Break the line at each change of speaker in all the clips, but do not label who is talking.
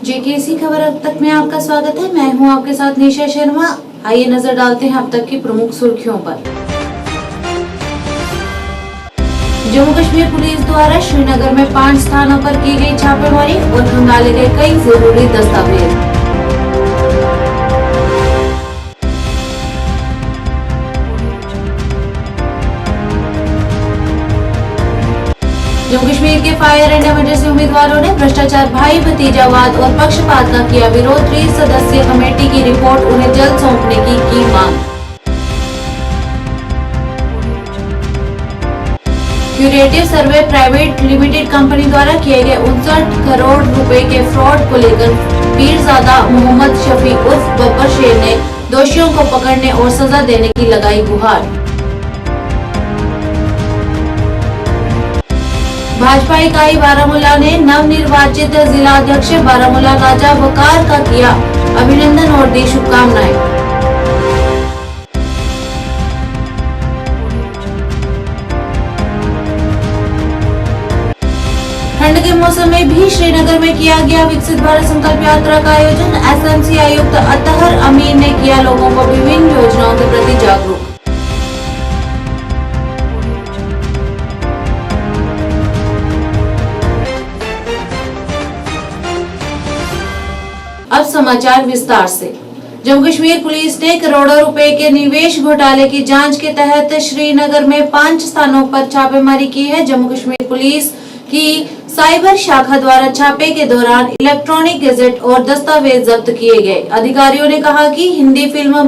JKC खबर अब तक में आपका स्वागत है। मैं हूं आपके साथ निशा शर्मा। आइए नजर डालते हैं अब तक की प्रमुख सुर्खियों पर। जम्मू कश्मीर पुलिस द्वारा श्रीनगर में 5 स्थानों पर की गई छापेमारी और खंगाले गए कई जरूरी दस्तावेज। जम्मू कश्मीर के फायर एंड इमरजेंसी उम्मीदवारों ने भ्रष्टाचार, भाई भतीजावाद और पक्षपात का किया विरोध। 30 सदस्यीय कमेटी की रिपोर्ट उन्हें जल्द सौंपने की मांग। Curative survey private limited company द्वारा किए गए 59 करोड़ रुपए के फ्रॉड को लेकर पीरजादा मोहम्मद शफी उर्फ बब्बर शेर ने दोषियों को पकड़ने और सजा देने की लगाई गुहार। भाजपा इकाई बारामूला ने नवनिर्वाचित जिलाध्यक्ष बारामूला राजा वकार का किया अभिनंदन और दी शुभकामनाएं। ठंड के मौसम में भी श्रीनगर में किया गया विकसित भारत संकल्प यात्रा का आयोजन। एसएमसी आयुक्त अतहर अमीन ने किया लोगों को विभिन्न योजनाओं के प्रति जागरूक। अब समाचार विस्तार से। जम्मू कश्मीर पुलिस ने करोड़ों रुपए के निवेश घोटाले की जांच के तहत श्रीनगर में 5 स्थानों पर छापेमारी की है। जम्मू कश्मीर पुलिस की साइबर शाखा द्वारा छापे के दौरान इलेक्ट्रॉनिक गैजेट और दस्तावेज जब्त किए गए। अधिकारियों ने कहा कि हिंदी फिल्म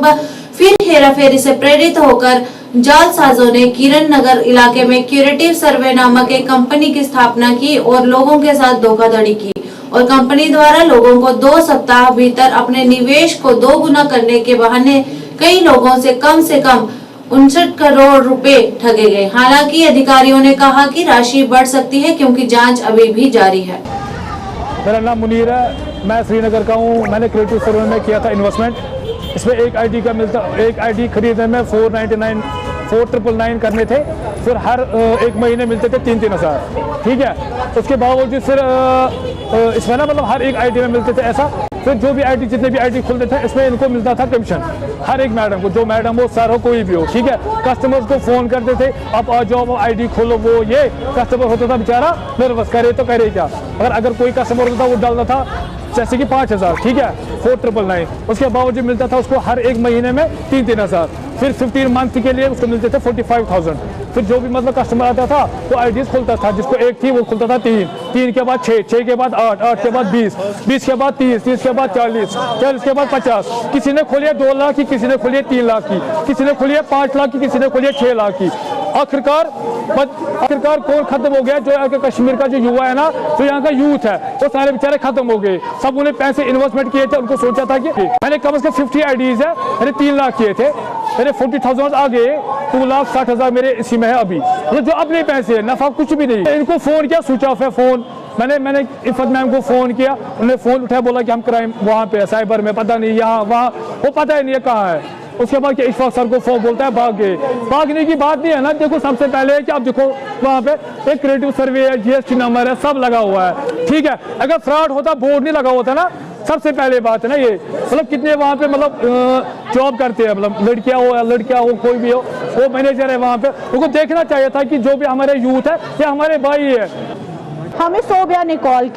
फिर हेराफेरी से प्रेरित होकर जालसाजों ने किरण नगर इलाके में क्यूरेटिव सर्वे नामक एक कंपनी की स्थापना की और लोगों के साथ धोखाधड़ी की और कंपनी द्वारा लोगों को 2 सप्ताह भीतर अपने निवेश को 2 गुना करने के बहाने कई लोगों से कम 59 करोड़ रुपए ठगे गए। हालांकि अधिकारियों ने कहा कि राशि बढ़ सकती है क्योंकि जांच अभी भी जारी है।
मेरा नाम मुनीर है, मैं श्रीनगर का हूँ। मैंने क्रिएटिव सर्वे में किया था इन्वेस्टमेंट। इसमें एक आईडी खरीदने में 499 करने थे, फिर हर एक महीने मिलते थे 3-3 हज़ार। ठीक है, उसके बावजूद फिर इसमें ना मतलब हर एक आईडी में मिलते थे ऐसा। फिर जो भी आईडी जितने भी आईडी खुलते थे इसमें इनको मिलता था कमीशन हर एक मैडम को, जो मैडम हो, सर हो, कोई भी हो। ठीक है, कस्टमर्स को फ़ोन करते थे, अब आ जाओ आईडी खोलो, वो ये कस्टमर होता था बेचारा नर्वस, करे तो करे क्या। अगर कोई कस्टमर होता था वो डालता था जैसे कि 5,000, ठीक है, 4,999। उसके बावजूद मिलता था उसको हर एक महीने में 3-3 हज़ार। फिर 15 मंथ के लिए उसको मिलते थे 45,000। फिर जो भी मतलब कस्टमर आता था वो आईडीज खुलता था, जिसको एक थी वो खुलता था 3 के बाद 6 के बाद 8 के बाद 20 के बाद 30 के बाद 40 के बाद 50। किसी ने खोलिए 2 लाख की, किसी ने खोलिए 3 लाख की, किसी ने खोलिए 5 लाख की, किसी ने खोलिए 6 लाख की। आखिरकार कौन खत्म हो गया? जो कश्मीर का जो युवा है ना, जो यहाँ का यूथ है, वो सारे बेचारे खत्म हो गए। सब उन्हें पैसे इन्वेस्टमेंट किए थे, उनको सोचा था कि मैंने कम से कम 50 आईडीज है, मैंने 3 लाख किए थे, मेरे 40,000 आ गए, 2,60,000 मेरे इसी में है अभी। मतलब जो अपने पैसे है, नफा कुछ भी नहीं। इनको फोन किया, स्विच ऑफ है फोन। मैंने इफ़त मैम को फ़ोन किया, उन्होंने फ़ोन उठाया, बोला कि हम क्राइम वहाँ पे साइबर में, पता नहीं यहाँ वहाँ, वो पता ही नहीं है कहाँ है। उसके बाद इशफाक सर को फ़ोन बोलता है, भाग गए। भागने की बात नहीं है ना। देखो सबसे पहले कि आप देखो वहाँ पे एक क्रिएटिव सर्वे है, जीएसटी नंबर है, सब लगा हुआ है। ठीक है, अगर फ्रॉड होता, बोर्ड नहीं लगा होता ना, सबसे पहले बात है ना ये। मतलब कितने वहाँ पे मतलब जॉब करते हैं, मतलब लड़कियाँ हो या लड़कियाँ हो, कोई भी हो, वो मैनेजर है वहाँ पे, उनको देखना चाहिए था कि जो भी हमारे यूथ है ये हमारे भाई है।
हमें सोबिया ने कॉल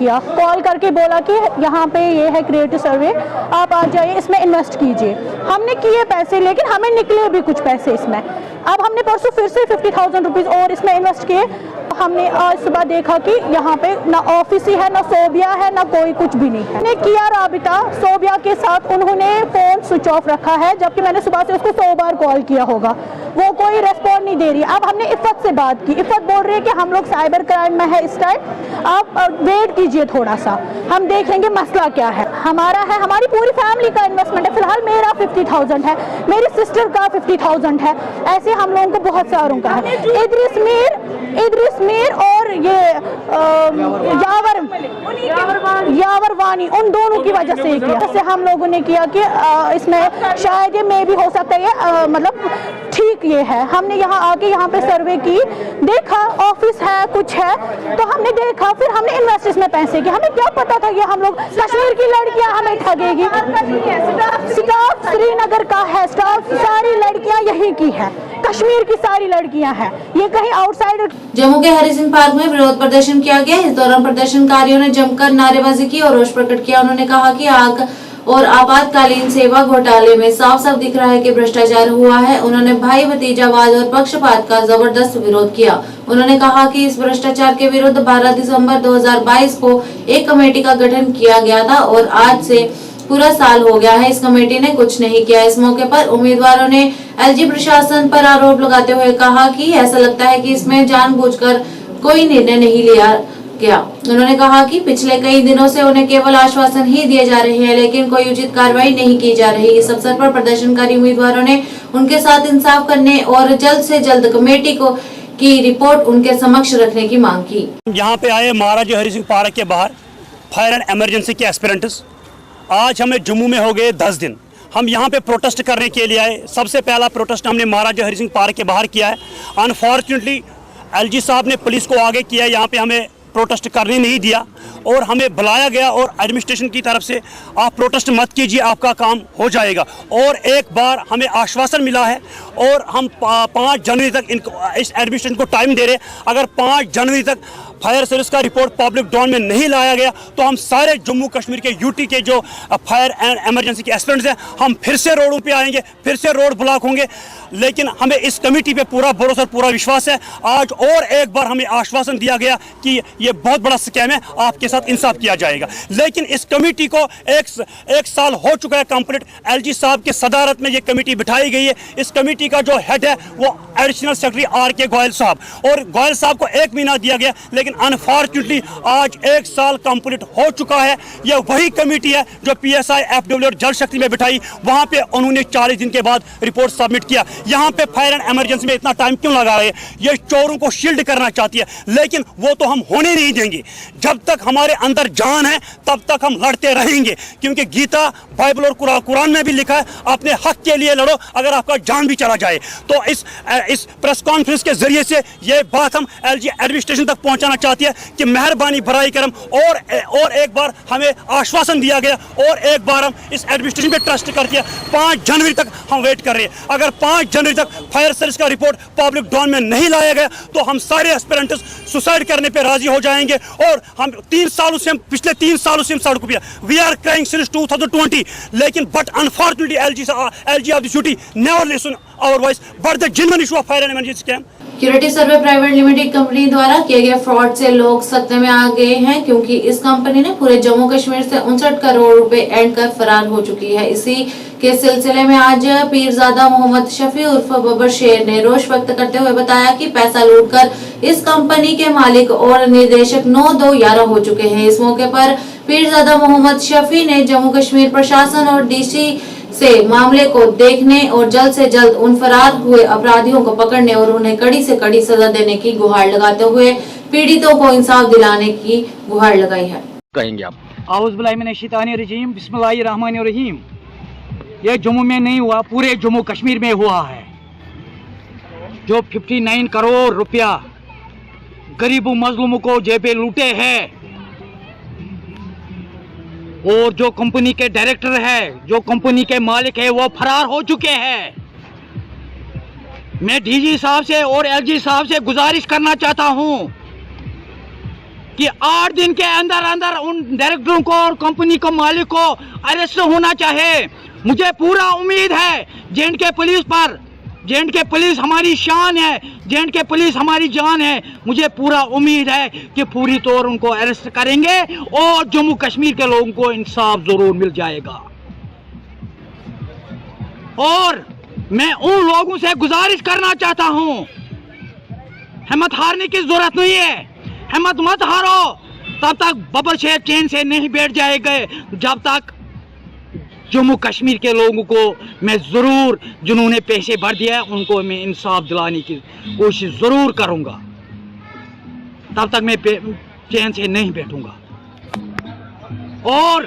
करके बोला कि यहाँ पे ये है क्रिएटिव सर्वे, आप आ जाइए, इसमें इन्वेस्ट कीजिए। हमने किए पैसे, लेकिन हमें निकले भी कुछ पैसे इसमें। अब हमने परसों फिर से 50,000 रुपीज़ और इसमें इन्वेस्ट किए। हमने आज सुबह देखा कि यहाँ पे ना ऑफिस ही है, ना सोबिया है, ना कोई कुछ भी नहीं है। मैंने किया राबिता सोबिया के साथ, उन्होंने फ़ोन स्विच ऑफ रखा है, जबकि मैंने सुबह से उसको 100 बार कॉल किया होगा, वो कोई रेस्पॉन्ड नहीं दे रही। अब हमने इफ़त से बात की, इफ़त बोल रही है कि हम लोग साइबर क्राइम में है इस टाइम, आप वेट कीजिए थोड़ा सा, हम देख लेंगे मसला क्या है। हमारी पूरी फैमिली का इन्वेस्टमेंट है। फिलहाल मेरा 50,000 है, मेरी सिस्टर का 50,000 है, ऐसे हम लोगों को बहुत सारों का है। इद्रिस मीर और ये यावर वानी, उन दोनों की वजह से किया। जैसे हम लोगों ने किया कि इसमें शायद ये में भी हो सकता है, मतलब ठीक ठीक ये है। हमने यहाँ आके यहाँ पे सर्वे की, देखा ऑफिस है कुछ है, तो हमने देखा, फिर हमने इन्वेस्ट इसमें पैसे किए। हमें क्या पता था कि हम लोग कश्मीर की लड़कियां हमें ठगेगी। स्टाफ श्रीनगर का है, स्टाफ सारी लड़कियां यहीं की है, कश्मीर की सारी लड़कियां हैं, ये कहीं आउटसाइडर।
जम्मू के हरि सिंह पार्क में विरोध प्रदर्शन किया गया। इस दौरान प्रदर्शनकारियों ने जमकर नारेबाजी की और रोष प्रकट किया। उन्होंने कहा कि आग और आपातकालीन सेवा घोटाले में साफ साफ दिख रहा है कि भ्रष्टाचार हुआ है। उन्होंने भाई भतीजावाद और पक्षपात का जबरदस्त विरोध किया। उन्होंने कहा कि इस भ्रष्टाचार के विरुद्ध 12 दिसंबर 2022 को एक कमेटी का गठन किया गया था और आज से पूरा साल हो गया है, इस कमेटी ने कुछ नहीं किया। इस मौके पर उम्मीदवारों ने एलजी प्रशासन पर आरोप लगाते हुए कहा कि ऐसा लगता है कि इसमें जानबूझकर कोई निर्णय नहीं लिया गया। उन्होंने कहा कि पिछले कई दिनों से उन्हें केवल आश्वासन ही दिए जा रहे हैं, लेकिन कोई उचित कार्रवाई नहीं की जा रही। इस अवसर पर प्रदर्शनकारी उम्मीदवारों ने उनके साथ इंसाफ करने और जल्द से जल्द कमेटी को की रिपोर्ट उनके समक्ष रखने की मांग की।
यहाँ पे आए महाराजा हरि सिंह पार्क के बाहर फायर एंड इमरजेंसी के एस्पिरेंट्स। आज हमें जम्मू में हो गए 10 दिन। हम यहाँ पे प्रोटेस्ट करने के लिए आए। सबसे पहला प्रोटेस्ट हमने महाराजा हरि सिंह पार्क के बाहर किया है। अनफॉर्चुनेटली एलजी साहब ने पुलिस को आगे किया, यहाँ पे हमें प्रोटेस्ट करने नहीं दिया और हमें बुलाया गया और एडमिनिस्ट्रेशन की तरफ से आप प्रोटेस्ट मत कीजिए, आपका काम हो जाएगा। और एक बार हमें आश्वासन मिला है और हम 5 जनवरी तक इस एडमिनिस्ट्रेशन को टाइम दे रहे। अगर 5 जनवरी तक फायर सर्विस का रिपोर्ट पब्लिक डॉन में नहीं लाया गया तो हम सारे जम्मू कश्मीर के यूटी के जो फायर एंड इमरजेंसी के एस्पिरेंट्स हैं, हम फिर से रोडों पे आएंगे, फिर से रोड ब्लॉक होंगे। लेकिन हमें इस कमेटी पे पूरा भरोसा, पूरा विश्वास है। आज और एक बार हमें आश्वासन दिया गया कि ये बहुत बड़ा स्कैम है, आपके साथ इंसाफ किया जाएगा। लेकिन इस कमेटी को एक साल हो चुका है कंप्लीट। एलजी साहब के सदारत में ये कमेटी बिठाई गई है। इस कमेटी का जो हेड है वो एडिशनल सेक्रेटरी आर.के. गोयल साहब, और गोयल साहब को 1 महीना दिया गया, लेकिन अनफॉर्चुनेटली आज 1 साल कंप्लीट हो चुका है। यह वही कमेटी है जो पीएसआई एफडब्ल्यू और जल शक्ति में बिठाई, वहां पे उन्होंने 40 दिन के बाद रिपोर्ट सबमिट किया। यहाँ पे फायर एंड इमरजेंसी में इतना टाइम क्यों लगा रहे हैं? ये चोरों को शील्ड करना चाहती है, लेकिन वो तो हम होने नहीं देंगे। जब तक हमारे अंदर जान है तब तक हम लड़ते रहेंगे, क्योंकि गीता, बाइबल और कुरान में भी लिखा है अपने हक के लिए लड़ो, अगर आपका जान भी चला जाए। तो इस प्रेस कॉन्फ्रेंस के जरिए से ये बात हम एलजी एडमिनिस्ट्रेशन तक पहुंचाना चाहती है कि मेहरबानी बराई करम और एक बार हमें आश्वासन दिया गया और एक बार हम इस एडमिनिस्ट्रेशन पे ट्रस्ट करके 5 जनवरी तक हम वेट कर रहे हैं। अगर 5 जनवरी तक फायर सर्विस का रिपोर्ट पब्लिक डॉन में नहीं लाया गया तो हम सारे एस्पिरेंट्स सुसाइड करने पे राजी हो जाएंगे। और हम पिछले 3 सालों से हम सड़कों पे वी आर क्राइंग सिंस 2020, लेकिन but unfortunately LG of the city never listen our voice but the genuine issue of fire and emergency scam.
Curative survey private limited company द्वारा किए गए फ्रॉड से लोग सत्ते में आ गए हैं, क्योंकि इस कंपनी ने पूरे जम्मू कश्मीर से 59 करोड़ रुपए एंड कर फरार हो चुकी है। इसी के सिलसिले में आज पीरजादा मोहम्मद शफी उर्फ बबर शेर ने रोष व्यक्त करते हुए बताया कि पैसा लूटकर इस कंपनी के मालिक और निर्देशक 9-2-11 हो चुके हैं। इस मौके पर पीरजादा मोहम्मद शफी ने जम्मू कश्मीर प्रशासन और डीसी से मामले को देखने और जल्द से जल्द उन फरार हुए अपराधियों को पकड़ने और उन्हें कड़ी से कड़ी सजा देने की गुहार लगाते हुए पीड़ितों को इंसाफ दिलाने की गुहार लगाई है।
कहेंगे आप?
औज़ुबिल्लाहिमिनश्शैतानिर्रजीम, बिस्मिल्लाहिर्रहमानिर्रहीम। ये जम्मू में नहीं हुआ, पूरे जम्मू कश्मीर में हुआ है। जो 59 करोड़ रुपया गरीबों मजलूमों को जेबे लूटे हैं, और जो कंपनी के डायरेक्टर है, जो कंपनी के मालिक है, वो फरार हो चुके हैं। मैं डीजी साहब से और एलजी साहब से गुजारिश करना चाहता हूं कि 8 दिन के अंदर अंदर उन डायरेक्टरों को और कंपनी को मालिक को अरेस्ट होना चाहिए। मुझे पूरा उम्मीद है जे.एंड.के पुलिस पर। जे.एंड.के पुलिस हमारी शान है, जे.एंड.के पुलिस हमारी जान है। मुझे पूरा उम्मीद है कि पूरी तौर उनको अरेस्ट करेंगे और जम्मू कश्मीर के लोगों को इंसाफ जरूर मिल जाएगा। और मैं उन लोगों से गुजारिश करना चाहता हूं, हिम्मत हारने की जरूरत नहीं है, हिम्मत मत हारो। तब तक बबर शेर चैन से नहीं बैठ जाएगा जब तक जम्मू कश्मीर के लोगों को मैं ज़रूर, जिन्होंने पैसे भर दिया है, उनको मैं इंसाफ दिलाने की कोशिश ज़रूर करूँगा। तब तक मैं चैन से नहीं बैठूँगा। और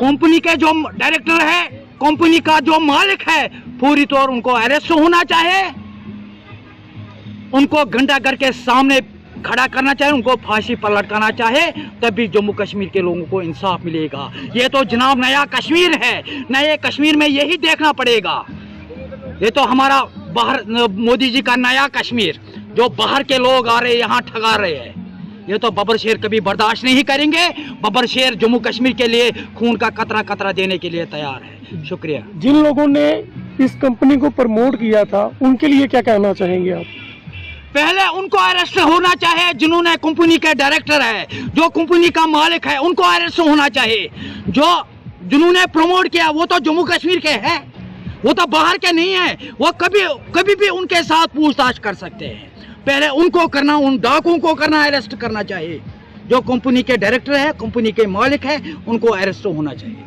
कंपनी के जो डायरेक्टर है कंपनी का जो मालिक है पूरी तौर उनको अरेस्ट होना चाहिए, उनको घंटाघर के सामने खड़ा करना चाहिए, उनको फांसी पर लटकाना चाहिए, तभी जम्मू कश्मीर के लोगों को इंसाफ मिलेगा। ये तो जनाब नया कश्मीर है, नए कश्मीर में यही देखना पड़ेगा। ये तो हमारा बाहर मोदी जी का नया कश्मीर, जो बाहर के लोग आ रहे हैं यहाँ ठगा रहे हैं। ये तो बब्बर शेर कभी बर्दाश्त नहीं करेंगे। बब्बर शेर जम्मू कश्मीर के लिए खून का कतरा कतरा देने के लिए तैयार है। शुक्रिया।
जिन लोगों ने इस कंपनी को प्रमोट किया था उनके लिए क्या कहना चाहेंगे आप?
पहले उनको अरेस्ट होना चाहिए, जिन्होंने कंपनी के डायरेक्टर है, जो कंपनी का मालिक है, उनको अरेस्ट होना चाहिए। जो जिन्होंने प्रमोट किया वो तो जम्मू कश्मीर के हैं, वो तो बाहर के नहीं है। वो कभी भी उनके साथ पूछताछ कर सकते हैं। पहले उनको करना, उन डाकुओं को करना, अरेस्ट करना चाहिए। जो कंपनी के डायरेक्टर है, कंपनी के मालिक है, उनको अरेस्ट होना चाहिए।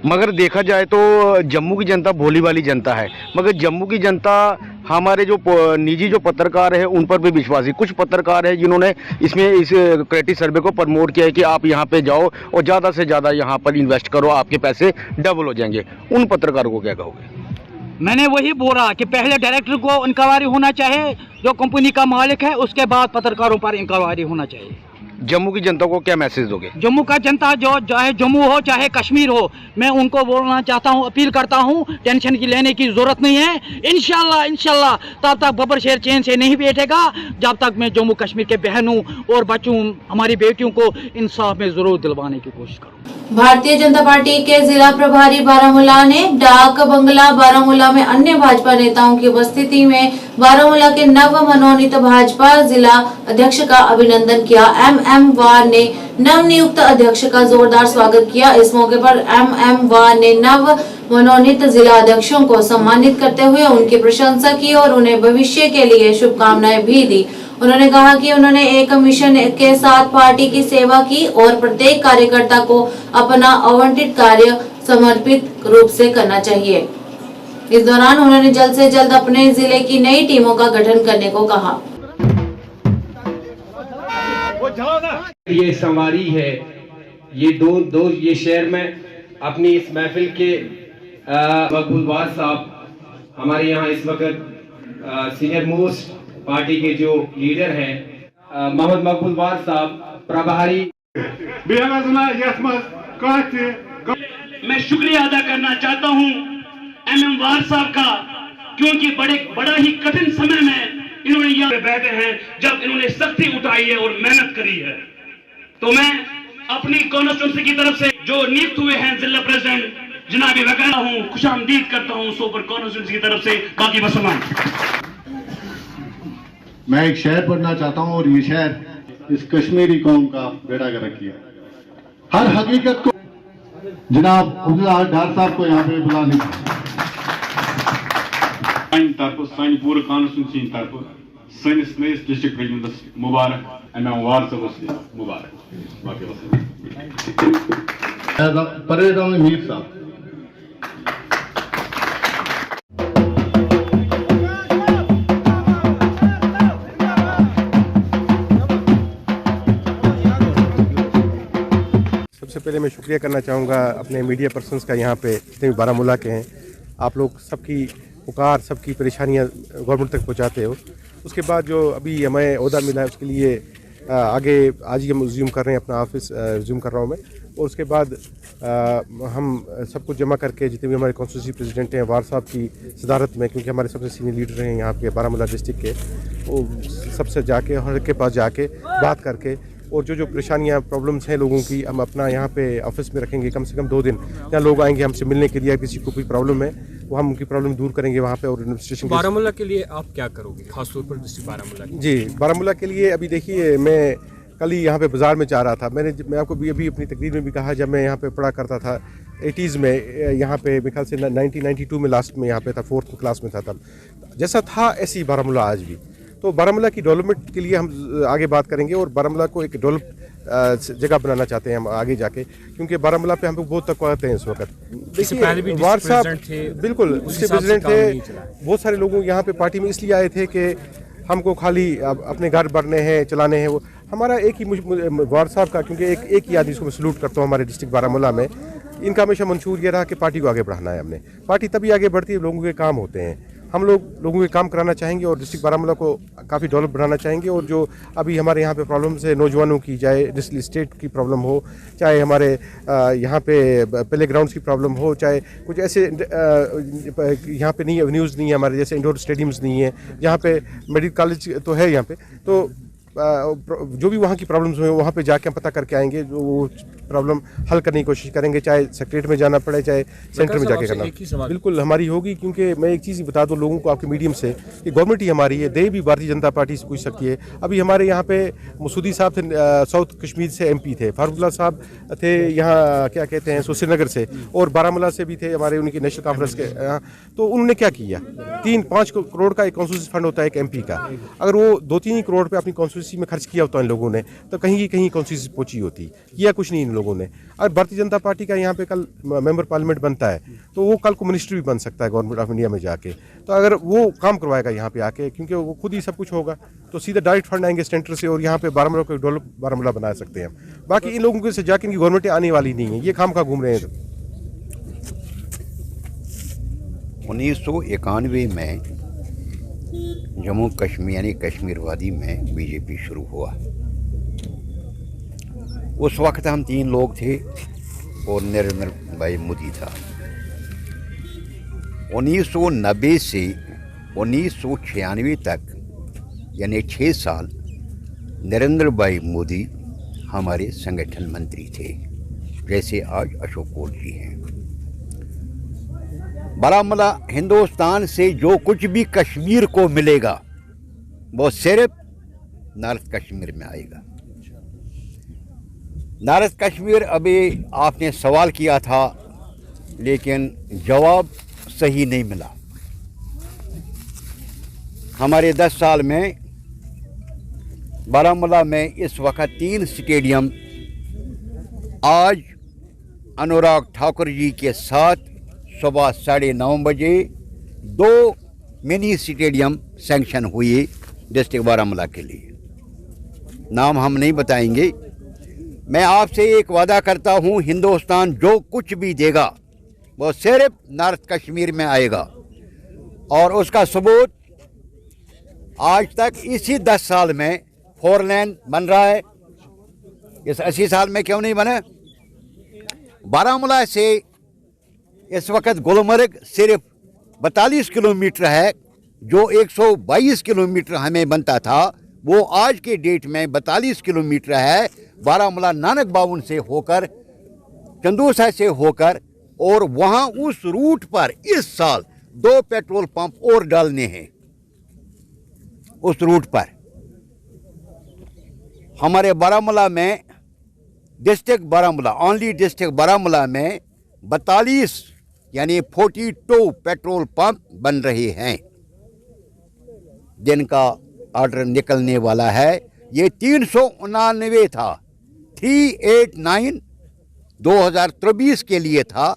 मगर देखा जाए तो जम्मू की जनता भोली वाली जनता है, मगर जम्मू की जनता हमारे जो निजी जो पत्रकार है उन पर भी विश्वास है। कुछ पत्रकार है जिन्होंने इसमें इस क्रेडिट सर्वे को प्रमोट किया है कि आप यहाँ पे जाओ और ज़्यादा से ज़्यादा यहाँ पर इन्वेस्ट करो, आपके पैसे डबल हो जाएंगे। उन पत्रकारों को क्या कहोगे?
मैंने वही बोला कि पहले डायरेक्टर को इंक्वायरी होना चाहिए, जो कंपनी का मालिक है, उसके बाद पत्रकारों पर इंक्वायरी होना चाहिए।
जम्मू की जनता को क्या मैसेज दोगे?
जम्मू का जनता जो चाहे जम्मू हो चाहे कश्मीर हो, मैं उनको बोलना चाहता हूं, अपील करता हूं, टेंशन की लेने की जरूरत नहीं है। इंशाल्लाह तब तक बब्बर शेर चैन से नहीं बैठेगा जब तक मैं जम्मू कश्मीर के बहनों और बच्चों, हमारी बेटियों को इंसाफ में जरूर दिलवाने की कोशिश करूँ।
भारतीय जनता पार्टी के जिला प्रभारी बारामूला ने डाक बंगला बारामूला में अन्य भाजपा नेताओं की उपस्थिति में बारामूला के नव मनोनीत भाजपा जिला अध्यक्ष का अभिनंदन किया। एम वार ने नव नियुक्त अध्यक्ष का जोरदार स्वागत किया। इस मौके पर एम वार ने नव मनोनीत जिला अध्यक्षों को सम्मानित करते हुए उनकी प्रशंसा की और उन्हें भविष्य के लिए शुभकामनाएं भी दी। उन्होंने कहा कि उन्होंने एक मिशन के साथ पार्टी की सेवा की और प्रत्येक कार्यकर्ता को अपना आवंटित कार्य समर्पित रूप से करना चाहिए। इस दौरान उन्होंने जल्द से जल्द अपने जिले की नई टीमों का गठन करने को कहा।
ये संवारी है, ये दो ये शहर में अपनी इस महफिल के मकबूल वार साहब हमारे यहाँ इस वक्त सीनियर मोस्ट पार्टी के जो लीडर हैं, मोहम्मद मकबूल वार साहब प्रभारी।
मैं शुक्रिया अदा करना चाहता हूं एम वार साहब का, क्योंकि बड़ा ही कठिन समय में इन्होंने यहाँ पे बैठे हैं, जब इन्होंने सख्ती उठाई है और मेहनत करी है। तो मैं अपनी कॉन्स्टिट्यूंसी की तरफ से जो नियुक्त हुए हैं जिला प्रेसिडेंट जनाब वगैरह हूँ, खुशामदीद करता हूँ सुपर कॉन्स्टिट्यूंसी की तरफ से। बाकी बसमान
मैं एक शेर पढ़ना चाहता हूँ और ये शेर इस कश्मीरी कौम का बेड़ा गर्क किया। हर हकीकत को जनाब अब्दुल्ला डार साहब को यहाँ पे बुलाने
सानी पूरे कॉन्स्टिट्यूंसी तरफ सैनिस नयस डिस्ट्रिक्ट रेजिमेंटस मुबारक, एम वार साहब मुबारक। बाकी
परेड ऑन मीर साहब।
सबसे पहले मैं शुक्रिया करना चाहूँगा अपने मीडिया पर्सनस का, यहाँ पे जितने भी बारामूला के हैं, आप लोग सबकी पुकार, सबकी परेशानियाँ गवर्नमेंट तक पहुँचाते हो। उसके बाद जो अभी हमें ओहदा मिला है उसके लिए आगे आज ही हम रिज्यूम कर रहे हैं, अपना ऑफिस रिज्यूम कर रहा हूँ मैं। और उसके बाद हम सब कुछ जमा करके जितने भी हमारे कॉन्स्टिट्यूंसी प्रेसिडेंट हैं वार साहब की सदारत में, क्योंकि हमारे सबसे सीनियर लीडर हैं यहाँ के बारामूला डिस्ट्रिक्ट के, वो सबसे जाके हर के पास जाके बात करके और जो परेशानियाँ प्रॉब्लम्स हैं लोगों की हम अपना यहाँ पे ऑफिस में रखेंगे। कम से कम 2 दिन यहाँ लोग आएंगे हमसे मिलने के लिए, किसी को कोई प्रॉब्लम है वो हम उनकी प्रॉब्लम दूर करेंगे वहाँ पे। और एडमिनिस्ट्रेशन
बारामूला के लिए आप क्या करोगे, खासतौर पर डिस्ट्रिक्ट बारामूला? जी,
बारामूला के लिए अभी देखिए, मैं कल ही यहाँ पे बाज़ार में जा रहा था। मैं आपको भी अभी अपनी तकरीर में भी कहा, जब मैं यहाँ पे पढ़ा करता था 80s में, यहाँ पे मेरे ख्याल से 1992 में लास्ट में यहाँ पे था, 4th क्लास में था तब, जैसा था ऐसी बारामूला आज भी। तो बारामूला की डेवलपमेंट के लिए हम आगे बात करेंगे और बारामूला को एक डेवलप जगह बनाना चाहते हैं हम आगे जाके, क्योंकि बारामूला पे हम लोग बहुत तकवात हैं इस वक्त। देखिए वार साहब बिल्कुल उसके प्रेसिडेंट थे, बहुत सारे लोग यहाँ पे पार्टी में इसलिए आए थे कि हमको खाली अपने घर भरने हैं, चलाने हैं। वो हमारा एक ही वार साहब का, क्योंकि एक ही आदमी इसको मैं सलूट करता हूँ हमारे डिस्ट्रिक्ट बारामूला में, इनका हमेशा मंशूर ये रहा कि पार्टी को आगे बढ़ाना है हमने। पार्टी तभी आगे बढ़ती है, लोगों के काम होते हैं। हम लोगों के काम कराना चाहेंगे और डिस्ट्रिक्ट बारामूला को काफ़ी डेवलप बनाना चाहेंगे। और जो अभी हमारे यहाँ पे प्रॉब्लम्स है नौजवानों की, चाहे डिस्ट्रिक्ट स्टेट की प्रॉब्लम हो, चाहे हमारे यहाँ पे प्ले ग्राउंड्स की प्रॉब्लम हो, चाहे कुछ ऐसे यहाँ पे नहीं एवेन्यूज़ नहीं है हमारे जैसे, इंडोर स्टेडियम्स नहीं है, यहाँ पे मेडिकल कॉलेज तो है यहाँ पे, तो जो भी वहाँ की प्रॉब्लम्स हुए वहाँ पे जाके हम पता करके आएंगे, जो वो प्रॉब्लम हल करने की कोशिश करेंगे, चाहे सेक्रेटरी में जाना पड़े चाहे सेंटर में जाके करना। बिल्कुल हमारी होगी, क्योंकि मैं एक चीज़ बता दूं लोगों को आपके मीडियम से कि गवर्नमेंट ही हमारी है, दे भी भारतीय जनता पार्टी से पूछ सकती है। अभी हमारे यहाँ पे मसूदी साहब थे, साउथ कश्मीर से MP थे, फारूकुल्लाह साहब थे यहाँ क्या कहते हैं श्रीनगर से, और बारामूला से भी थे हमारे, उनकी नेशनल कॉन्फ्रेंस के यहाँ। तो उन्होंने क्या किया, 3-5 करोड़ का एक कॉन्स्टिट्यूंसी फंड होता है एक MP का, अगर वो 2-3 करोड़ पे अपनी कॉन्स्टिट्यूंसी में खर्च किया होता इन लोगों ने तो कहीं की कहीं कॉन्स्टिट्यूंसी पहुंची होती, किया कुछ नहीं इन लोगों ने। अगर भारतीय जनता पार्टी का यहाँ पे कल मेंबर पार्लियामेंट बनता है तो वो कल को मिनिस्टर भी बन सकता है गवर्नमेंट ऑफ इंडिया में जाके, तो अगर वो काम करवाएगा यहाँ पे आके, क्योंकि वो खुद ही सब कुछ होगा, तो सीधा डायरेक्ट फंड आएंगे सेंटर से और यहाँ पे बारामूला को डेवलप बारामूला बना सकते हैं हम। बाकी इन लोगों से जाके इनकी गवर्नमेंट आने वाली नहीं है, ये खाम खा घूम रहे हैं।
1991 में जम्मू कश्मीर यानी कश्मीर वादी में बीजेपी शुरू हुआ। उस वक्त हम 3 लोग थे और नरेंद्र भाई मोदी था। 1990 से 1996 तक यानी 6 साल नरेंद्र भाई मोदी हमारे संगठन मंत्री थे, जैसे आज अशोक कोल जी हैं। बारामूला हिंदुस्तान से जो कुछ भी कश्मीर को मिलेगा वो सिर्फ नॉर्थ कश्मीर में आएगा। नॉर्थ कश्मीर अभी आपने सवाल किया था लेकिन जवाब सही नहीं मिला। हमारे 10 साल में बारामूला में इस वक्त 3 स्टेडियम आज अनुराग ठाकुर जी के साथ सुबह 9:30 बजे 2 मिनी स्टेडियम सैंक्शन हुए डिस्ट्रिक्ट बारामूला के लिए। नाम हम नहीं बताएंगे। मैं आपसे एक वादा करता हूं, हिंदुस्तान जो कुछ भी देगा वो सिर्फ नॉर्थ कश्मीर में आएगा, और उसका सबूत आज तक इसी 10 साल में 4 लेन बन रहा है। इस 80 साल में क्यों नहीं बना? बारामूला से इस वक्त गुलमर्ग सिर्फ 42 किलोमीटर है, जो 122 किलोमीटर हमें बनता था वो आज के डेट में 42 किलोमीटर है। बारामूला नानक बावन से होकर चंदूसा से होकर, और वहाँ उस रूट पर इस साल 2 पेट्रोल पंप और डालने हैं। उस रूट पर हमारे बारामूला में district Baramulla, only district Baramulla में 42 यानी 42 पेट्रोल पंप बन रहे हैं जिनका ऑर्डर निकलने वाला है। ये 389 था, 389 2023 के लिए था,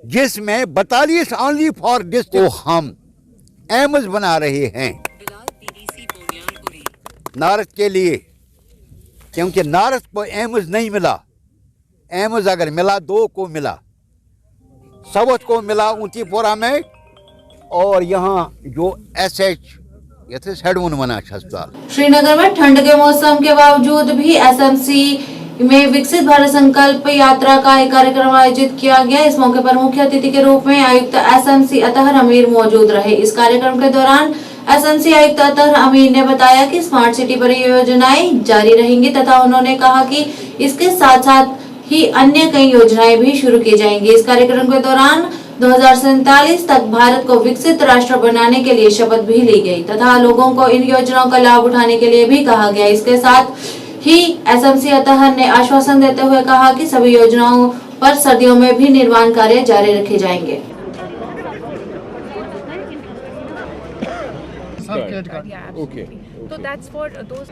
जिसमें 42 ओनली फॉर डिस्ट्रिक्ट को हम एम्स बना रहे हैं नॉर्थ के लिए, क्योंकि नॉर्थ को एम्स नहीं मिला। एम्स अगर मिला 2 को मिला, साउथ को मिला ऊंटीपुरा में, और यहाँ जो SH हेडवन अस्पताल।
श्रीनगर में ठंड के मौसम के बावजूद भी SMC में विकसित भारत संकल्प यात्रा का एक कार्यक्रम आयोजित किया गया। इस मौके पर मुख्य अतिथि के रूप में आयुक्त SMC अतहर अमीर मौजूद रहे। इस कार्यक्रम के दौरान SMC आयुक्त अतहर अमीर ने बताया कि स्मार्ट सिटी परियोजनाएं जारी रहेंगी तथा उन्होंने कहा कि इसके साथ साथ ही अन्य कई योजनाएं भी शुरू की जाएंगी। इस कार्यक्रम के दौरान 2047 तक भारत को विकसित राष्ट्र बनाने के लिए शपथ भी ली गई तथा लोगों को इन योजनाओं का लाभ उठाने के लिए भी कहा गया। इसके साथ ही SMC अतहर ने आश्वासन देते हुए कहा कि सभी योजनाओं पर सर्दियों में भी निर्माण कार्य जारी रखे जाएंगे।
Okay. So that's for those.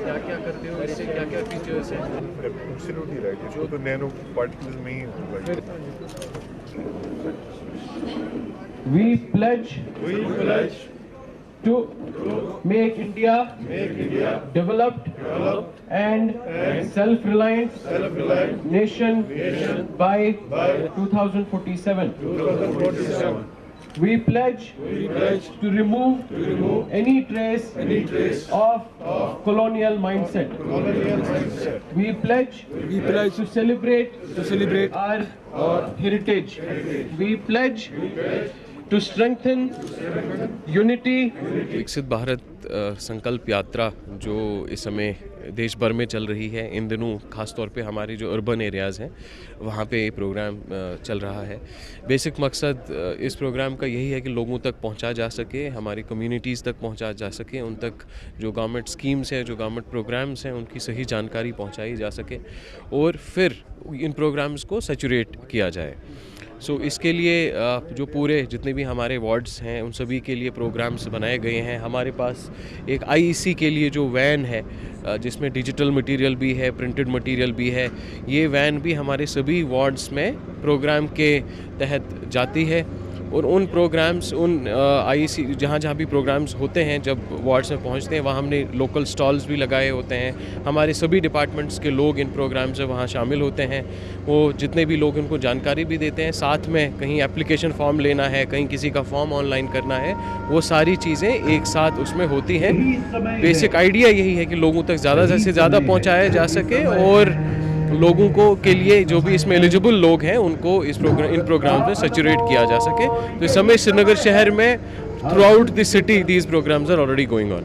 क्या करते हो, इससे क्या फीचर्स हैं? एब्सोल्युटली राइट, इसको तो नैनो पार्टिकल्स में ही होगा। We pledge
to make India developed and self-reliant nation by 2047. We pledge to remove any trace of colonial mindset. We pledge to celebrate our heritage. We pledge to strengthen unity.
विकसित भारत संकल्प यात्रा जो इस समय देश भर में चल रही है, इन दिनों खास तौर पे हमारे जो अर्बन एरियाज़ हैं वहाँ पे ये प्रोग्राम चल रहा है। बेसिक मकसद इस प्रोग्राम का यही है कि लोगों तक पहुँचा जा सके, हमारी कम्युनिटीज़ तक पहुँचा जा सके, उन तक जो गवर्नमेंट स्कीम्स हैं, जो गवर्नमेंट प्रोग्राम्स हैं, उनकी सही जानकारी पहुँचाई जा सके और फिर इन प्रोग्राम्स को सैचुरेट किया जाए। सो इसके लिए जो पूरे जितने भी हमारे वार्ड्स हैं उन सभी के लिए प्रोग्राम्स बनाए गए हैं। हमारे पास एक आईईसी के लिए जो वैन है जिसमें डिजिटल मटेरियल भी है, प्रिंटेड मटेरियल भी है, ये वैन भी हमारे सभी वार्ड्स में प्रोग्राम के तहत जाती है और उन प्रोग्राम्स उन आईईसी जहाँ भी प्रोग्राम्स होते हैं जब वार्ड्स में पहुँचते हैं वहाँ हमने लोकल स्टॉल्स भी लगाए होते हैं। हमारे सभी डिपार्टमेंट्स के लोग इन प्रोग्राम्स में वहाँ शामिल होते हैं। वो जितने भी लोग उनको जानकारी भी देते हैं, साथ में कहीं एप्लीकेशन फॉर्म लेना है, कहीं किसी का फॉर्म ऑनलाइन करना है, वो सारी चीज़ें एक साथ उसमें होती हैं। बेसिक आइडिया यही है कि लोगों तक ज़्यादा से ज़्यादा पहुँचाया जा सके और लोगों को के लिए जो भी इसमें एलिजिबल लोग हैं उनको इन प्रोग्राम्स में सैचुरेट किया जा सके। तो इस समय श्रीनगर शहर में throughout the city these programmes are already going on.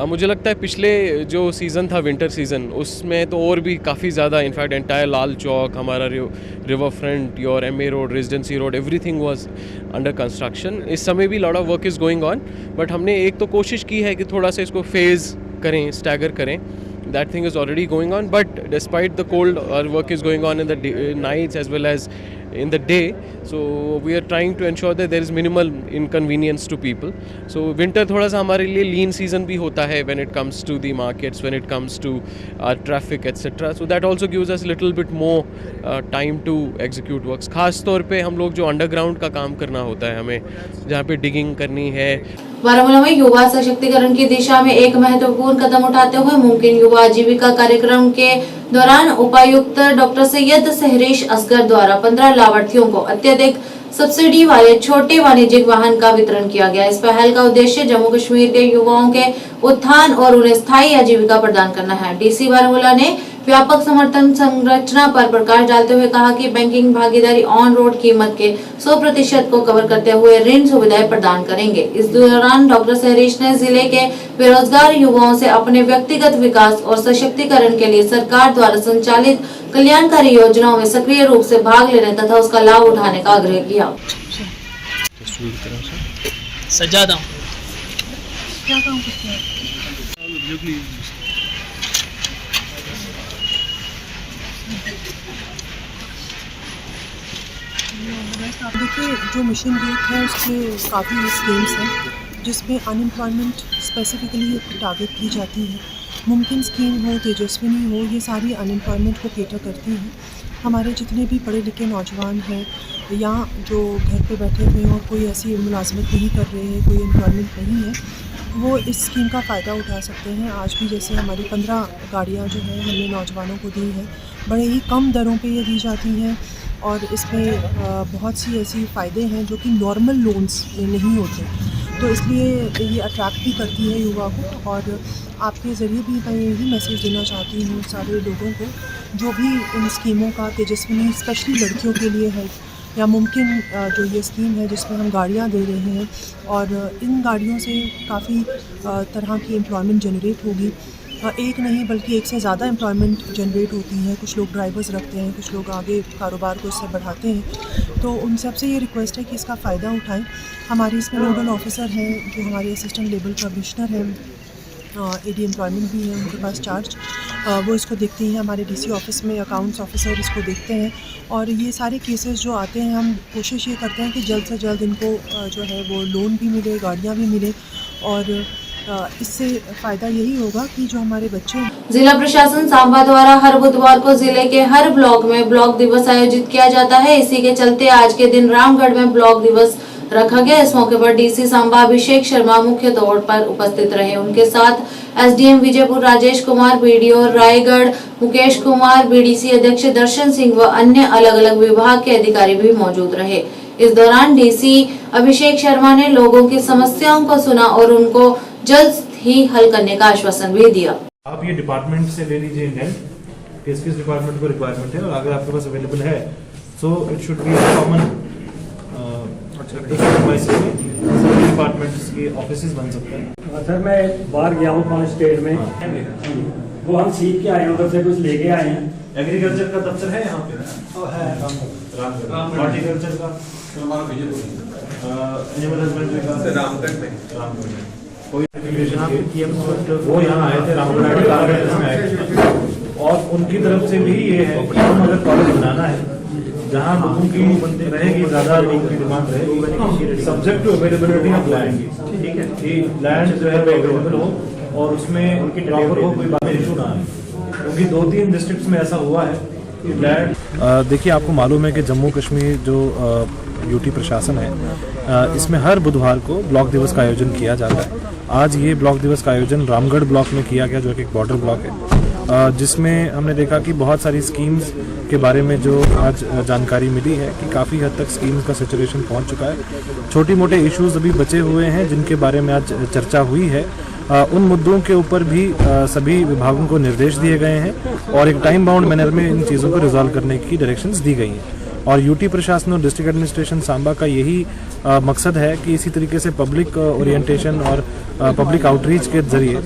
मुझे लगता है पिछले जो सीज़न था विंटर सीज़न उसमें तो और भी काफ़ी ज़्यादा, इनफैक्ट एंटायर लाल चौक, हमारा river front, your MA road, residency road, everything was under construction. इस समय भी lot of work is going on, but हमने एक तो कोशिश की है कि थोड़ा सा इसको फेज़ करें, स्टैगर करें। That thing is already going on, but despite the cold, our work is going on in the nights as well as in the day. So we are trying to ensure that there is minimal inconvenience to people. So winter थोड़ा सा हमारे लिए lean season भी होता है when it comes to the markets, when it comes to our traffic, etc. So that also gives us little bit more time to execute works. खास तौर पे हम लोग जो underground का काम करना होता है, हमें जहाँ पे digging करनी है।
बारामूला में युवा सशक्तिकरण की दिशा में एक महत्वपूर्ण कदम उठाते हुए मुमकिन युवा आजीविका कार्यक्रम के दौरान उपायुक्त डॉक्टर सैयद सहरीश असगर द्वारा 15 लाभार्थियों को अत्यधिक सब्सिडी वाले छोटे वाणिज्यिक वाहन का वितरण किया गया। इस पहल का उद्देश्य जम्मू कश्मीर के युवाओं के उत्थान और उन्हें स्थायी आजीविका प्रदान करना है। डीसी बारामूला ने व्यापक समर्थन संरचना पर प्रकाश डालते हुए कहा कि बैंकिंग भागीदारी ऑन रोड कीमत के 100% को कवर करते हुए ऋण सुविधाएं प्रदान करेंगे। इस दौरान डॉक्टर सहरीश ने जिले के बेरोजगार युवाओं से अपने व्यक्तिगत विकास और सशक्तिकरण के लिए सरकार द्वारा संचालित कल्याणकारी योजनाओं में सक्रिय रूप से भाग लेने तथा उसका लाभ उठाने का आग्रह किया।
सजादा
क्या काम करते हैं? देखिए, जो मिशन यूथ है उसके काफ़ी स्कीम्स हैं जिसमें अनएम्प्लॉयमेंट स्पेसिफिकली टारगेट की जाती है। मुमकिन स्कीम हो, तेजस्विनी हो, ये सारी अनएम्प्लॉयमेंट को केटर करती हैं। हमारे जितने भी पढ़े लिखे नौजवान हैं या जो घर पे बैठे हुए हैं और कोई ऐसी मुलाजमत नहीं कर रहे हैं, कोई एम्प्लॉयमेंट नहीं है, वो इस स्कीम का फ़ायदा उठा सकते हैं। आज भी जैसे हमारी 15 गाड़ियाँ जो हैं हमने नौजवानों को दी हैं, बड़े ही कम दरों पे ये दी जाती हैं और इसमें बहुत सी ऐसी फ़ायदे हैं जो कि नॉर्मल लोन्स में नहीं होते, तो इसलिए ये अट्रैक्ट भी करती है युवा को। और आपके ज़रिए भी मैं यही मैसेज देना चाहती हूँ सारे लोगों को जो भी इन स्कीमों का, तेजस्विनी स्पेशली लड़कियों के लिए है, या मुमकिन जो ये स्कीम है जिसमें हम गाड़ियाँ दे रहे हैं और इन गाड़ियों से काफ़ी तरह की एम्प्लॉयमेंट जनरेट होगी। एक नहीं बल्कि एक से ज़्यादा एम्प्लॉयमेंट जनरेट होती हैं। कुछ लोग ड्राइवर्स रखते हैं, कुछ लोग आगे कारोबार को इससे बढ़ाते हैं। तो उन सबसे ये रिक्वेस्ट है कि इसका फ़ायदा उठाएं। हमारी इसमें नोडल ऑफिसर हैं जो हमारे असिस्टेंट लेबल कमिश्नर हैं, एडी एम्प्लॉयमेंट भी है उनके पास चार्ज, वो इसको देखते हैं। हमारे डीसी ऑफिस में अकाउंट्स ऑफिसर इसको देखते हैं और ये सारे केसेस जो आते हैं हम कोशिश ये करते हैं कि जल्द से जल्द इनको जो है वो लोन भी मिले, गाड़ियाँ भी मिले और इससे फ़ायदा यही होगा कि जो हमारे बच्चे।
जिला प्रशासन सांबा द्वारा हर बुधवार को जिले के हर ब्लॉक में ब्लॉक दिवस आयोजित किया जाता है। इसी के चलते आज के दिन रामगढ़ में ब्लॉक दिवस रखा गया। इस मौके पर डीसी सांबा अभिषेक शर्मा मुख्य तौर पर उपस्थित रहे। उनके साथ SDM Vijaypur Rajesh Kumar, BDO Raigarh Mukesh Kumar, BDC अध्यक्ष दर्शन सिंह व अन्य अलग अलग विभाग के अधिकारी भी मौजूद रहे। इस दौरान डीसी अभिषेक शर्मा ने लोगों की समस्याओं को सुना और उनको जल्द ही हल करने का आश्वासन भी दिया।
आप ये डिपार्टमेंट से ले लीजिए इंटेंट किस डिपार्टमेंट को रिक्वायरमेंट है, और अगर आपके पास अवेलेबल है so it should be common सभी डिपार्टमेंट्स के ऑफिसेज बन सकते हैं।
सर मैं बाहर गया हूँ 5 स्टेट में, वो हम सीख के आए हैं, उधर से कुछ लेके आए हैं।
एग्रीकल्चर का दफ्तर है यहाँ पे, हॉर्टिकल्चर का, एनिमल हस्बेंड्री का रामगढ़ में कोई वो यहाँ आए थे, रामगढ़, और उनकी तरफ से भी ये है कि हम अगर कॉलेज बनाना है जहाँ लोगों की रहेगी, ज्यादा लोगों की डिमांड रहेगी, subject to availability of land, ठीक है, कि लैंड जो है अवेलेबल हो और उसमें उनकी प्रॉपर हो, कोई बात इशू ना आए, क्योंकि 2-3 डिस्ट्रिक्ट्स में ऐसा हुआ है कि लैंड।
देखिए, आपको मालूम है कि जम्मू कश्मीर जो यूटी प्रशासन है, इसमें हर बुधवार को ब्लॉक दिवस का आयोजन किया जाता है। आज ये ब्लॉक दिवस का आयोजन रामगढ़ ब्लॉक में किया गया, जो कि एक बॉर्डर ब्लॉक है, जिसमें हमने देखा कि बहुत सारी स्कीम्स के बारे में जो आज जानकारी मिली है कि काफ़ी हद तक स्कीम्स का सैचुरेशन पहुंच चुका है। छोटी मोटे इश्यूज अभी बचे हुए हैं जिनके बारे में आज चर्चा हुई है। उन मुद्दों के ऊपर भी सभी विभागों को निर्देश दिए गए हैं और एक टाइम बाउंड मैनर में इन चीज़ों को रिजॉल्व करने की डायरेक्शंस दी गई हैं। और यूटी प्रशासन और डिस्ट्रिक्ट एडमिनिस्ट्रेशन सांबा का यही मकसद है कि इसी तरीके से पब्लिक ओरिएंटेशन और पब्लिक आउटरीच के जरिए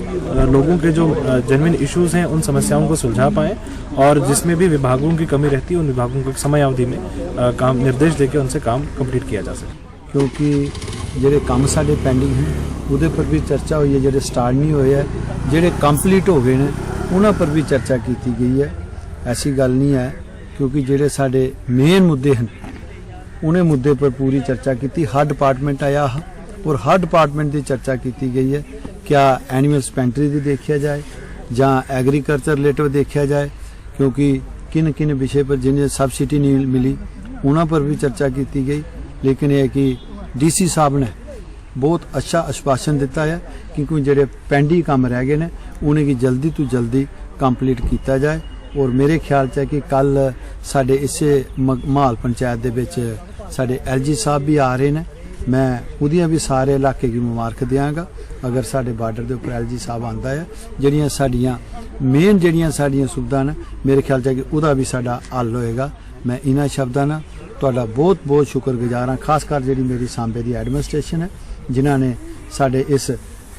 लोगों के जो जेन्युइन इश्यूज हैं उन समस्याओं को सुलझा पाएँ, और जिसमें भी विभागों की कमी रहती है उन विभागों को समय अवधि में काम निर्देश देकर उनसे काम कंप्लीट किया जा सके।
क्योंकि ਜਿਹੜੇ ਕੰਮ ਸਾਡੇ ਪੈਂਡਿੰਗ ਹੈ ਉਹਦੇ ਪਰ ਵੀ ਚਰਚਾ ਹੋਈ ਹੈ, ਜਿਹੜੇ ਸਟਾਰਟ ਨਹੀਂ ਹੋਏ ਹੈ, ਜਿਹੜੇ ਕੰਪਲੀਟ ਹੋ ਗਏ ਨੇ ਉਹਨਾਂ ਪਰ ਵੀ ਚਰਚਾ ਕੀਤੀ ਗਈ ਹੈ। ਐਸੀ ਗੱਲ ਨਹੀਂ ਹੈ, क्योंकि ਜਿਹੜੇ ਸਾਡੇ मेन मुद्दे हैं उन्हें मुद्दे पर पूरी चर्चा की। हर डिपार्टमेंट आया और हर डिपार्टमेंट की चर्चा की गई है। क्या एनिमल हस्बेंड्री की देखा जाए या एग्रीकल्चर रिलेटिव देखा जाए, क्योंकि किन किन विषय पर जिन्हें सबसिडी नहीं मिली उन्होंने पर भी चर्चा की गई। लेकिन यह कि डीसी साहब ने बहुत अच्छा आश्वासन दिता है क्योंकि ਜਿਹੜੇ ਪੈਂਡੀ ਕੰਮ ਰਹਿ ਗਏ ਨੇ उन्हें की जल्दी तो जल्दी कंप्लीट किया जाए। और मेरे ख्याल च है कि कल साडे इसे माहौल पंचायत दे विच साडे एलजी साहब भी आ रहे हैं। मैं उदियां भी सारे इलाके की मुबारक देंगा अगर साडे बार्डर के उपर एलजी साहब आंदा है। जिहड़ियां साडियां मेन जिहड़ियां साडियां सुविधा ने मेरे ख्याल च है कि उहदा भी साडा हल होएगा। मैं इन्हां शब्दां नाल तुहाडा बहुत बहुत शुक्रगुजार हाँ, खासकर जिहड़ी मेरी सांबे की एडमिनिस्ट्रेशन है जिन्हां ने साडे इस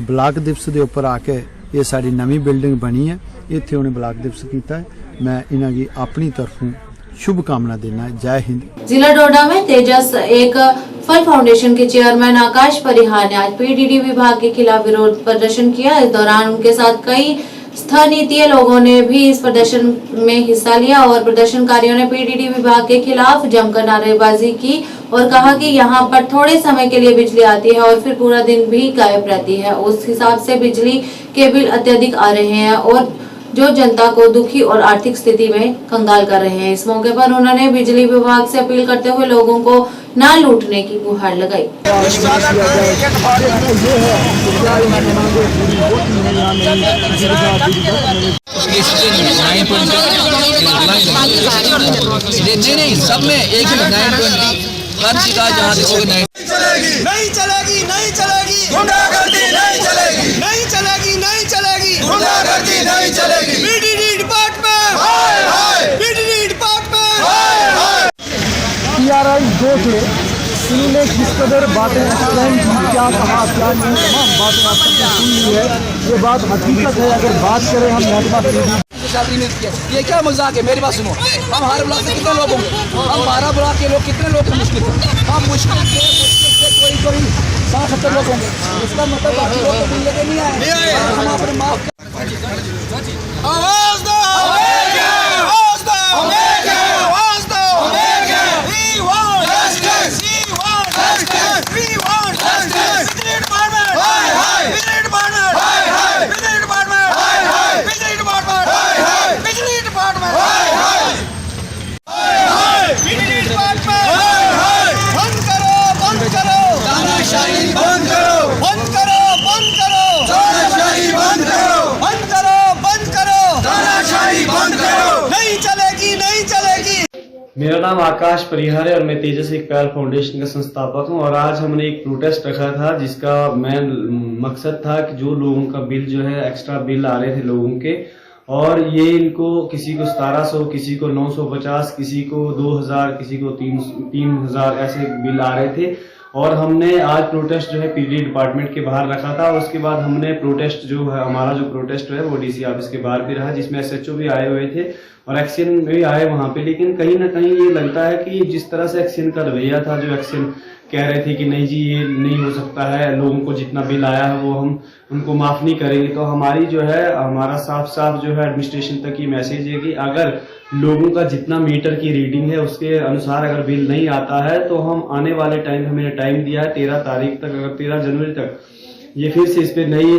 ब्लॉक दिवस के उपर आके ये साडी नवी बिल्डिंग बनी है, इत्थे उन्हें ब्लॉक दिवस किया है। मैं इन्हां की अपनी तरफों शुभकामना देना। जय हिंद।
जिला डोडा में तेजस एक फल फाउंडेशन के चेयरमैन आकाश परिहार ने आज पीडीडी विभाग के खिलाफ विरोध प्रदर्शन किया। इस दौरान उनके साथ कई स्थानीय लोगों ने भी इस प्रदर्शन में हिस्सा लिया और प्रदर्शनकारियों ने पीडीडी विभाग के खिलाफ जमकर नारेबाजी की और कहा कि यहाँ पर थोड़े समय के लिए बिजली आती है और फिर पूरा दिन भी गायब रहती है। उस हिसाब से बिजली के बिल अत्यधिक आ रहे हैं और जो जनता को दुखी और आर्थिक स्थिति में कंगाल कर रहे हैं। इस मौके पर उन्होंने बिजली विभाग से अपील करते हुए लोगों को ना लूटने की गुहार लगाई।
नहीं सब में एक ही 920 हर जगह जहाँ देखोगे नहीं चलेगी गुंडागर्दी नहीं चलेगी नहीं चलेगी गुंडागर्दी नहीं चलेगी। पीडीडी डिपार्टमेंट हाय हाय पीडीडी डिपार्टमेंट हाय हाय।
टीआरआई देख ले इन्होंने किस कदर बातें एक्सप्लेन की, क्या कहा क्या नहीं, तमाम बातें आप सबने सुन ली है। ये बात हकीकत है। अगर बात करें हम नेटवर्क
ये क्या मजाक है? मेरी बात सुनो, हम हर ब्लॉक से कितने लोग होंगे? हम 12 ब्लॉक के लोग कितने लोग हैं? मुश्किल हम मुश्किल से कोई 60-70 लोग होंगे। इसका मतलब बाकी लोग तो मिलने के नहीं आए। हम अपने माफ आवाज दो आवाज दो आवाज दो। We want justice. We want justice. We want justice. Biजली डिपार्टमेंट हाय हाय बिजली डिपार्टमेंट हाय हाय बिजली डिपार्टमेंट हाय हाय बिजली डिपार्टमेंट हाय हाय बिजली डिपार्टमेंट हाय हाय हाय हाय बिजली डिपार्टमेंट हाय हाय बंद करो
मेरा नाम आकाश परिहार है और मैं तेजस इकबाल फाउंडेशन का संस्थापक हूं। और आज हमने एक प्रोटेस्ट रखा था जिसका मेन मकसद था कि जो लोगों का बिल जो है एक्स्ट्रा बिल आ रहे थे लोगों के, और ये इनको किसी को 1700, किसी को 950, किसी को 2000, किसी को 3000 ऐसे बिल आ रहे थे। और हमने आज प्रोटेस्ट जो है पीडी डिपार्टमेंट के बाहर रखा था। और उसके बाद हमने प्रोटेस्ट जो है हमारा जो प्रोटेस्ट है वो डीसी ऑफिस के बाहर भी रहा, जिसमें एसएचओ भी आए हुए थे और एक्शन भी आए वहां पे। लेकिन कहीं ना कहीं ये लगता है कि जिस तरह से एक्शन का रवैया था, जो एक्शन कह रहे थे कि नहीं जी ये नहीं हो सकता है, लोगों को जितना बिल आया है वो हम उनको माफ नहीं करेंगे। तो हमारी जो है हमारा साफ साफ जो है एडमिनिस्ट्रेशन तक ये मैसेज है कि अगर लोगों का जितना मीटर की रीडिंग है उसके अनुसार अगर बिल नहीं आता है तो हम आने वाले टाइम, हमें टाइम दिया है 13 तारीख तक, अगर 13 जनवरी तक ये फिर से इस पे नई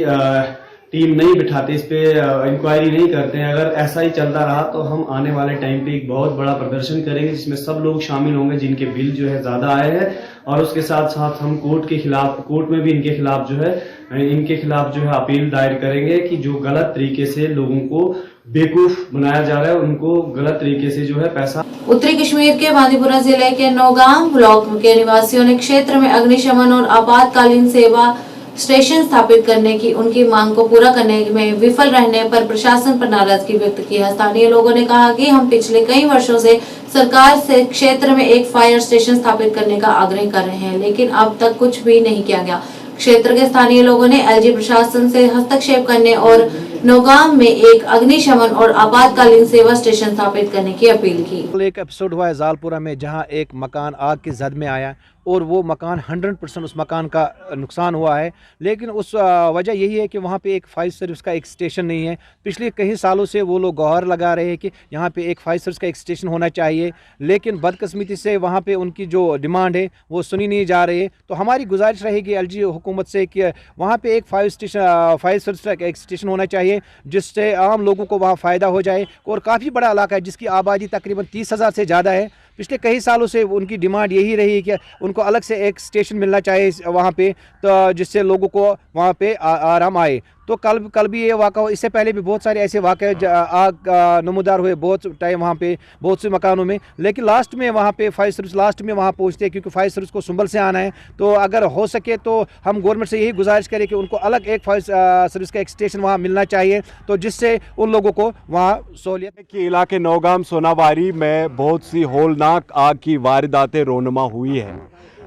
टीम नहीं बिठाते, इस पे इंक्वायरी नहीं करते हैं, अगर ऐसा ही चलता रहा तो हम आने वाले टाइम पे एक बहुत बड़ा प्रदर्शन करेंगे जिसमें सब लोग शामिल होंगे जिनके बिल जो है ज्यादा आए हैं। और उसके साथ साथ हम कोर्ट में भी इनके खिलाफ जो है अपील दायर करेंगे कि जो गलत तरीके से लोगों को बेवकूफ बनाया जा रहा है, उनको गलत तरीके से जो है पैसा।
उत्तरी कश्मीर के बांदीपुरा जिले के नौगाम ब्लॉक के निवासियों ने क्षेत्र में अग्निशमन और आपातकालीन सेवा स्टेशन स्थापित करने की उनकी मांग को पूरा करने में विफल रहने पर प्रशासन पर नाराजगी व्यक्त की है। स्थानीय लोगों ने कहा कि हम पिछले कई वर्षों से सरकार से क्षेत्र में एक फायर स्टेशन स्थापित करने का आग्रह कर रहे हैं, लेकिन अब तक कुछ भी नहीं किया गया। क्षेत्र के स्थानीय लोगों ने एलजी प्रशासन से हस्तक्षेप करने और नौगाम में एक अग्निशमन और आपातकालीन सेवा स्टेशन स्थापित करने की अपील की।
एक एपिसोड हुआ है जालपुरा में जहां एक मकान आग की जद में आया और वो मकान 100% उस मकान का नुकसान हुआ है। लेकिन उस वजह यही है कि वहाँ पे एक फायर सर्विस का एक स्टेशन नहीं है। पिछले कई सालों से वो लोग गुहार लगा रहे हैं कि यहाँ पे एक फायर सर्विस का एक स्टेशन होना चाहिए, लेकिन बदकिस्मती से वहाँ पे उनकी जो डिमांड है वो सुनी नहीं जा रही है। तो हमारी गुजारिश रहेगी एलजी हुकूमत से कि वहाँ पे एक फायर सर्विस का एक स्टेशन होना चाहिए जिससे आम लोगों को वहाँ फ़ायदा हो जाए। और काफ़ी बड़ा इलाका है जिसकी आबादी तकरीबन 30,000 से ज़्यादा है। पिछले कई सालों से उनकी डिमांड यही रही है कि उनको अलग से एक स्टेशन मिलना चाहिए वहाँ पे, तो जिससे लोगों को वहाँ पे आराम आए। तो कल भी ये वाक़ा हो, इससे पहले भी बहुत सारे ऐसे वाक़े आग नमूदार हुए बहुत टाइम वहाँ पे बहुत से मकानों में। लेकिन लास्ट में वहाँ पे फायर सर्विस लास्ट में वहाँ पहुँचते हैं क्योंकि फायर सर्विस को संभल से आना है। तो अगर हो सके तो हम गवर्नमेंट से यही गुजारिश करें कि उनको अलग एक फायर सर्विस का एक स्टेशन वहाँ मिलना चाहिए, तो जिससे उन लोगों को वहाँ सहूलियत।
कि इलाके नौगाम सोनावारी में बहुत सी होलनाक आग की वारदातें रोनुमा हुई है।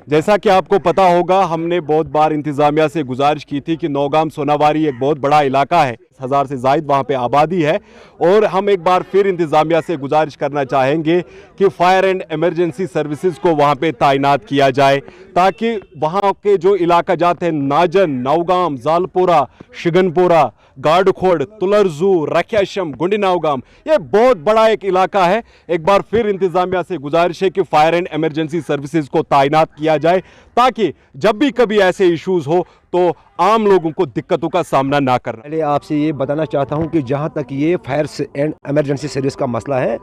जैसा कि आपको पता होगा, हमने बहुत बार इंतज़ामिया से गुजारिश की थी कि नौगाम सोनावारी एक बहुत बड़ा इलाका है, 1000 से ज़ायद वहाँ पे आबादी है। और हम एक बार फिर इंतज़ामिया से गुजारिश करना चाहेंगे कि फायर एंड एमरजेंसी सर्विसेज को वहाँ पे तैनात किया जाए ताकि वहाँ के जो इलाका जाते हैं नाजन, नौगाम, जालपुरा, शिगनपुरा, गाड़खोड़, तुलरजू, रखियाशम, गुंडी नौगाम, ये बहुत बड़ा एक इलाका है। एक बार फिर इंतज़ामिया से गुजारिश है कि फायर एंड एमरजेंसी सर्विसेज को तैनात किया जाए ताकि जब भी कभी ऐसे इश्यूज़ हो तो आम लोगों को दिक्कतों का सामना ना करना।
पहले आपसे ये बताना चाहता हूँ कि जहाँ तक ये फायर एंड एमरजेंसी सर्विस का मसला है,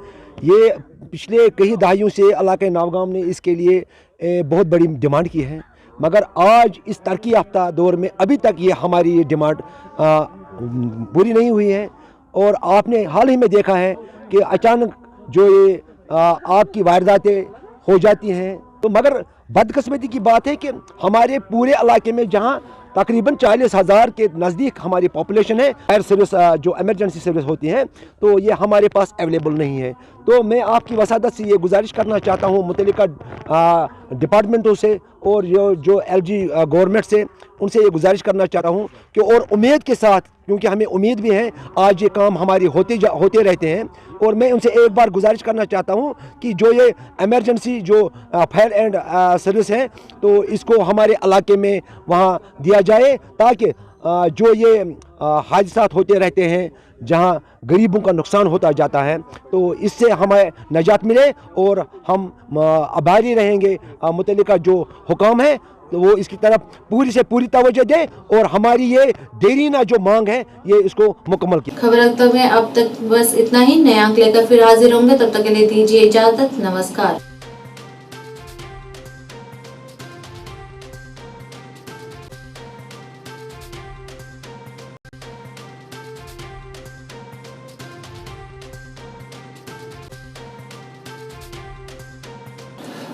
ये पिछले कई दहाइयों से इलाके नौगाम ने इसके लिए बहुत बड़ी डिमांड की है, मगर आज इस तरक्की याफ्ता दौर में अभी तक ये हमारी ये डिमांड पूरी नहीं हुई है। और आपने हाल ही में देखा है कि अचानक जो ये आग की वारदातें हो जाती हैं। तो मगर बदकिस्मती की बात है कि हमारे पूरे इलाके में जहां तकरीबन 40,000 के नज़दीक हमारी पॉपुलेशन है, फायर सर्विस जो एमरजेंसी सर्विस होती हैं तो ये हमारे पास अवेलेबल नहीं है। तो मैं आपकी वसादत से ये गुजारिश करना चाहता हूँ मुतल्लिका डिपार्टमेंटों से और जो एलजी गवर्नमेंट से, उनसे ये गुजारिश करना चाहता हूँ कि और उम्मीद के साथ, क्योंकि हमें उम्मीद भी है आज ये काम हमारी होते रहते हैं, और मैं उनसे एक बार गुजारिश करना चाहता हूँ कि जो ये एमरजेंसी जो फायर एंड सर्विस है तो इसको हमारे इलाके में वहाँ दिया जाए ताकि जो ये हादसात होते रहते हैं जहाँ गरीबों का नुकसान होता जाता है तो इससे हमें निजात मिले और हम आभारी रहेंगे मुतल्लिका जो हुकाम है तो वो इसकी तरफ पूरी से पूरी तवज्जो दे और हमारी ये देरीना जो मांग है ये इसको मुकम्मल की।
खबर अंक में अब तक बस इतना ही। नए अंक लेकर फिर हाजिर होंगे, तब तक के लिए दीजिए इजाजत। नमस्कार।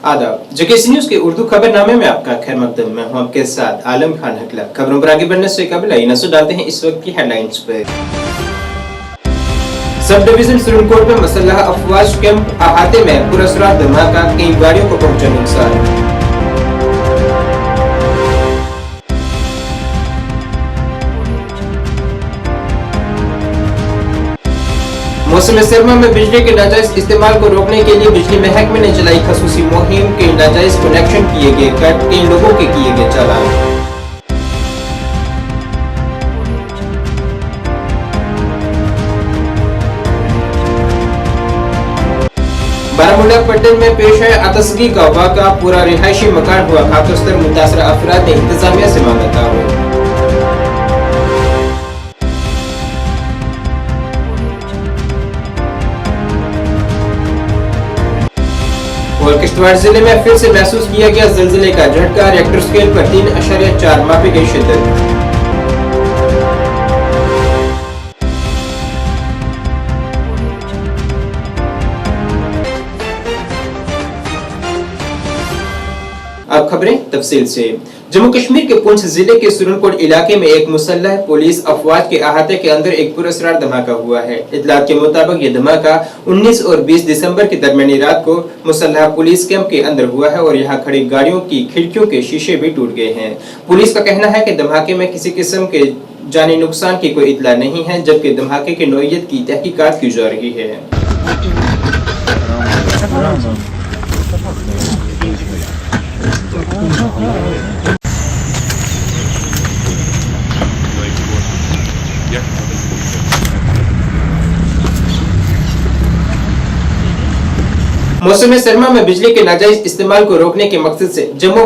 आदाब, जकेसी न्यूज के उर्दू खबरनामे में आपका खैर मकदम। मैं हूं आपके साथ आलम खान हकला। खबरों पर आगे बढ़ने से कबल आइए नजर डालते हैं इस वक्त की हेडलाइंस पर। सब डिवीजन सुरनकोट में मसल्लह अफवाज कैंप अहाते में पुरस्कार धमाका, कई गाड़ियों को पहुंचा नुकसान। मौसम सरमा में बिजली के नाजायज इस्तेमाल को रोकने के लिए बिजली महकमे ने चलाई खसूसी मुहिम, कई नाजायज कनेक्शन किए गए कट, कई लोगों के किए गए चालान। बारामूला पट्टन में पेश है आतशगी का वाक़ा, पूरा रिहायशी मकान हुआ खाकस्तर, मुतासरा अफराद ने इंतजामिया से मांगा ताउन। और किश्तवाड़ जिले में फिर से महसूस किया गया ज़िलज़िले का झटका, रिएक्टर स्केल पर 3.4 मापी गई शिद्दत। अब खबरें तफसील से। जम्मू कश्मीर के पुंछ जिले के सुरनकोट इलाके में एक मुसल्लह पुलिस अफवाज के अहाते के अंदर एक पुरस्कार धमाका हुआ है। इत्तलात के मुताबिक ये धमाका 19 और 20 दिसंबर की दरमियानी रात को मुसल्लह पुलिस कैंप के अंदर हुआ है और यहाँ खड़ी गाड़ियों की खिड़कियों के शीशे भी टूट गए हैं। पुलिस का कहना है कि धमाके में किसी किस्म के जानी नुकसान की कोई इत्तला नहीं है, जबकि धमाके की नौइयत की तहकीकात की जा रही है। मौसम सरमा में बिजली के नाजायज इस्तेमाल को रोकने के मकसद से जम्मू